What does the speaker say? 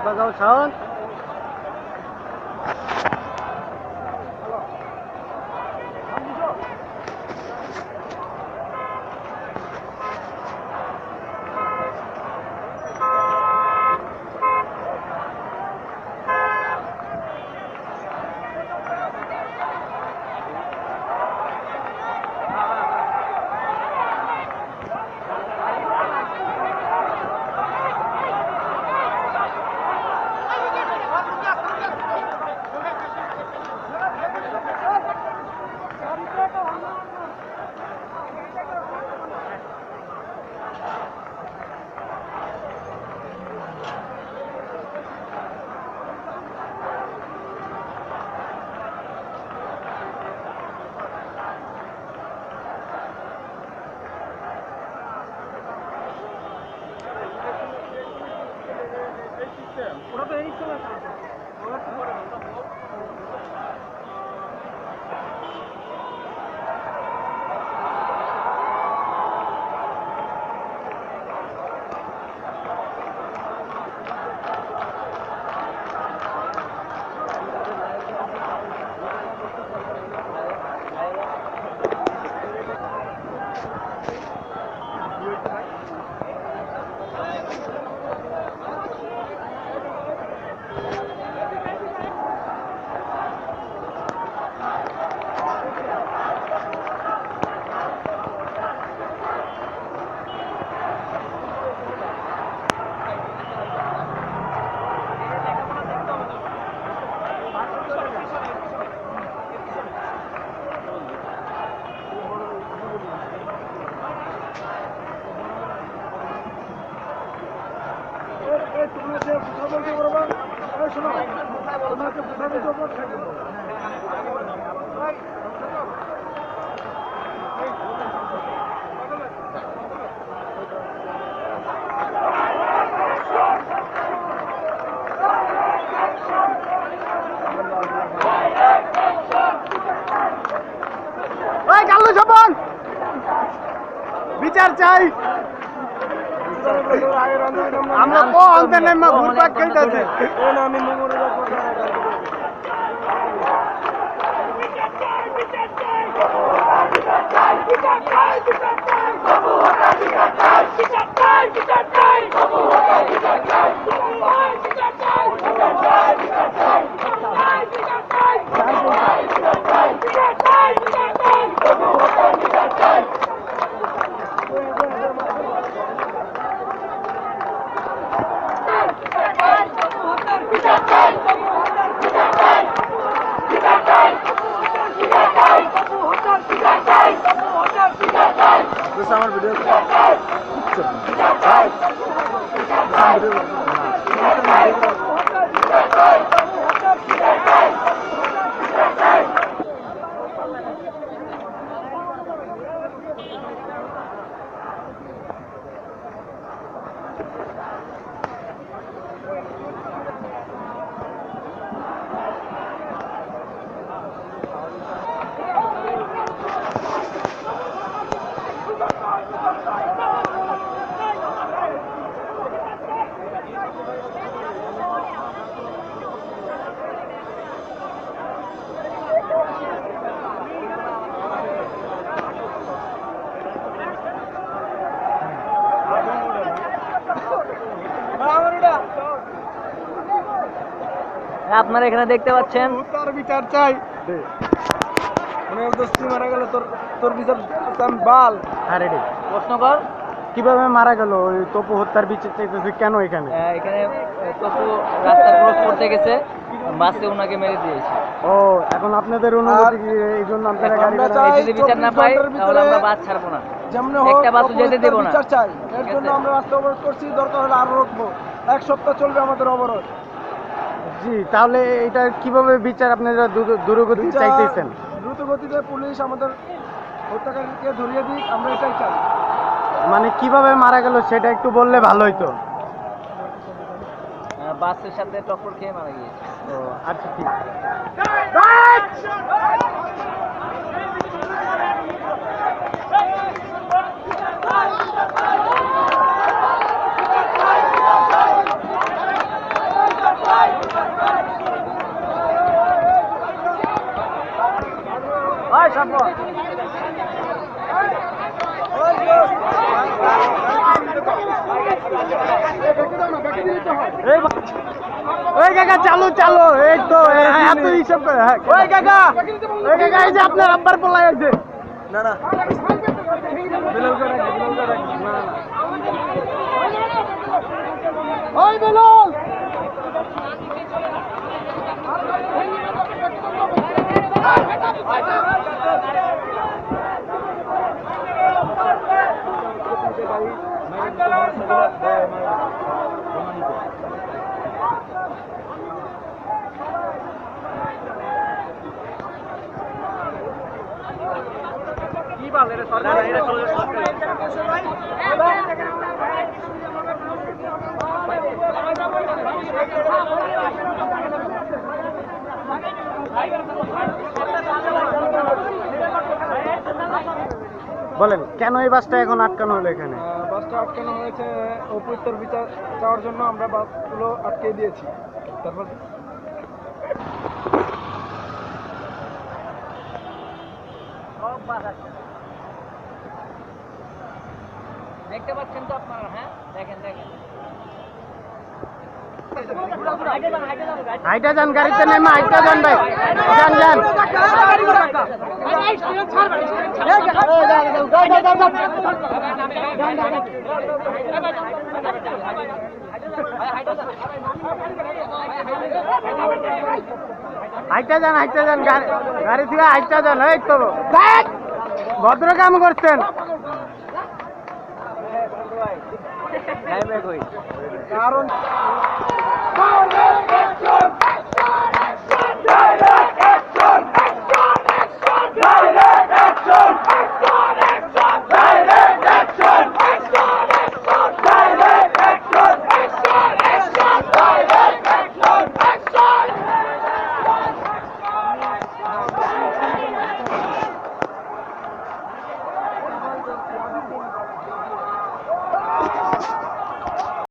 বাজাও সাউন্ড। ওরা তো এই চলে আসছে ওরা তো করে বিচার চাই। আমরা কো অন্তে নাই মা ঘুরপাক খেলতেছে আমি আমার ভিডিও আপনারা এখানে দেখতে পাচ্ছেন তার বিচার চাই। দোস্তি মারা গেল তোর বিচার বাল। আরে রে প্রশ্ন কর কিভাবে মারা গেল? ওই তপু হত্যার বিচার চাইতেছে কেন এখানে? এখানে তপু রাস্তা ক্রস করতে গেছে, বাসে ওনাকে মেরে দিয়েছে। ও এখন আপনাদের অনুমতি এই জন্য আপনারা গাড়ি যদি বিচার না পাই তাহলে আমরা বাস ছাড়বো না, একটা বাস যেতে দেবো না। চাই এর জন্য আমরা রাস্তা অবরোধ করছি, দরকার হলে আরো রাখবো। এক সপ্তাহ চলবে আমাদের অবরোধ। জি, তাহলে এটা কিভাবে বিচার আপনারা দ্রুতগতি চাইতেছেন? দ্রুতগতিতে পুলিশ আমাদের হত্যাকারীকে ধরিয়ে দিক, আমরা এটাই চাই। মানে কিভাবে মারা গেল সেটা একটু বললে ভালো হইতো। বাসের সাথে টক্কর খেয়ে মারা গিয়েছে। ও আচ্ছা, ঠিক আছে। ওই কাকা চালু চালু, এই তো এত হিসাব করে। ওই কাকা, ওই কাকা, এই যে আপনার আব্বার পোলাই আছে। না না, ওই বেলুন বলেন, কেন এই বাসটা এখন আটকানো হলো এখানে? বাসটা আটকানো হয়েছে উপযুক্ত বিচার চাওয়ার জন্য। আমরা বাসগুলো আটকে দিয়েছি। তারপর দেখতে পাচ্ছেন তো আপনারা? হ্যাঁ, দেখেন দেখেন। হাইটা যান, গাড়িতে নেমে হাইটা যান ভাই, যান যান। হাইটা যান, হাইটা যান, গাড়ি থেকে হাইটা যান। এই তো ভদ্র কাম করছেন। কারণ